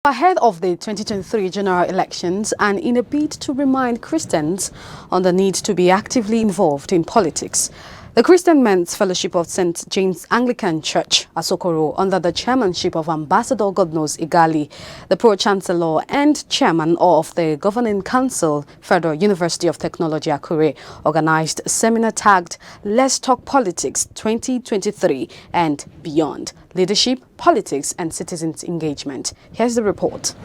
Ahead of the 2023 general elections and in a bid to remind Christians on the need to be actively involved in politics, the Christian Men's Fellowship of St. James Anglican Church, Asokoro, under the chairmanship of Ambassador Godnos Igali, the Pro-Chancellor and Chairman of the Governing Council, Federal University of Technology, Akure, organized a seminar tagged Let's Talk Politics 2023 and Beyond. Leadership, Politics and Citizens Engagement. Here's the report.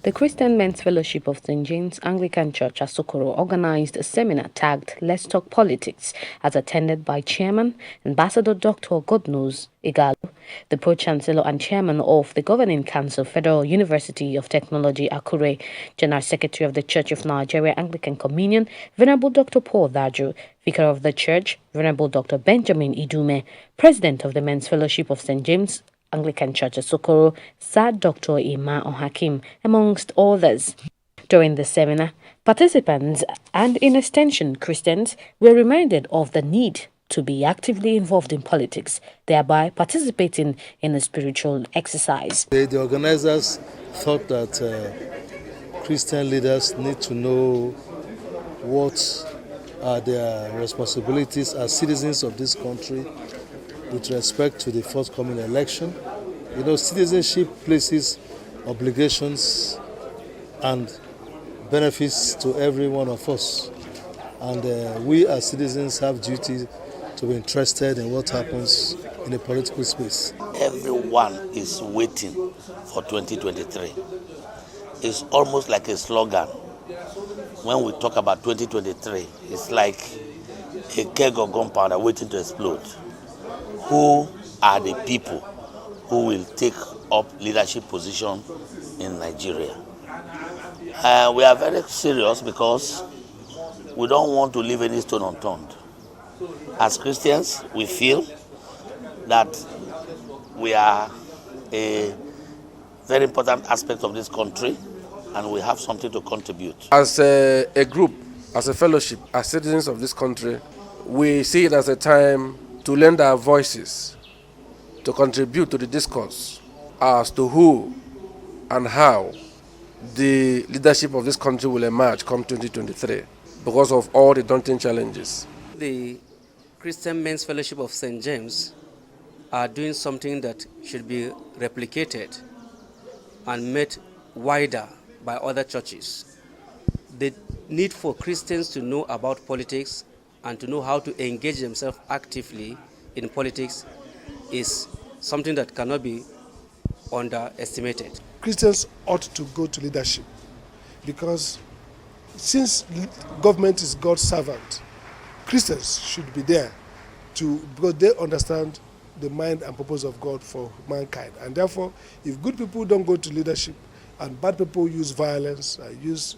The Christian Men's Fellowship of St. James Anglican Church, Asokoro, organized a seminar tagged Let's Talk Politics, as attended by Chairman, Ambassador Dr. Godnos Igali, the Pro-Chancellor and Chairman of the Governing Council, Federal University of Technology, Akure, General Secretary of the Church of Nigeria Anglican Communion, Venerable Dr. Paul Daju, Vicar of the Church, Venerable Dr. Benjamin Idume, President of the Men's Fellowship of St. James Anglican Church, Asokoro, Sir Dr. Ima Ohakim, amongst others. During the seminar, participants and, in extension, Christians were reminded of the need to be actively involved in politics, thereby participating in a spiritual exercise. The organizers thought that Christian leaders need to know what are their responsibilities as citizens of this country with respect to the forthcoming election. You know, citizenship places obligations and benefits to every one of us. And we as citizens have duty to be interested in what happens in the political space. Everyone is waiting for 2023. It's almost like a slogan. When we talk about 2023, it's like a keg of gunpowder waiting to explode. Who are the people who will take up leadership position in Nigeria? We are very serious because we don't want to leave any stone unturned. As Christians, we feel that we are a very important aspect of this country and we have something to contribute. As a group, as a fellowship, as citizens of this country, we see it as a time to lend our voices, to contribute to the discourse as to who and how the leadership of this country will emerge come 2023 because of all the daunting challenges. The Christian Men's Fellowship of St. James are doing something that should be replicated and made wider by other churches. The need for Christians to know about politics and to know how to engage themselves actively in politics is something that cannot be underestimated. Christians ought to go to leadership because since government is God's servant, Christians should be there because they understand the mind and purpose of God for mankind. And therefore, if good people don't go to leadership and bad people use violence, use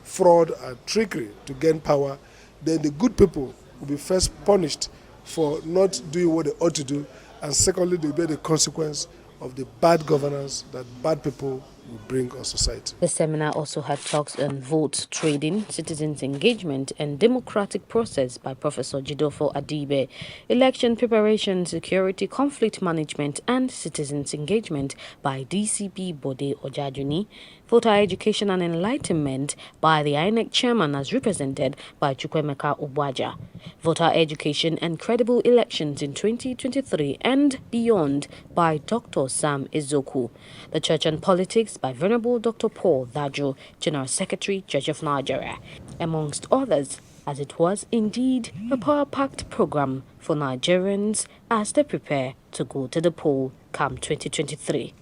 fraud and trickery to gain power, then the good people will be first punished for not doing what they ought to do, and secondly, they will bear the consequence of the bad governance that bad people will bring on society. The seminar also had talks on vote trading, citizens engagement and democratic process by Professor Jidofo Adibe, election preparation, security, conflict management and citizens engagement by DCP Bode Ojajuni, voter education and enlightenment by the INEC chairman as represented by Chukwemeka Obwaja, voter education and credible elections in 2023 and beyond by Dr. Sam Ezoku, the church and politics by Venerable Dr. Paul Daju, General Secretary, Church of Nigeria, amongst others, as it was indeed a power-packed program for Nigerians as they prepare to go to the poll come 2023.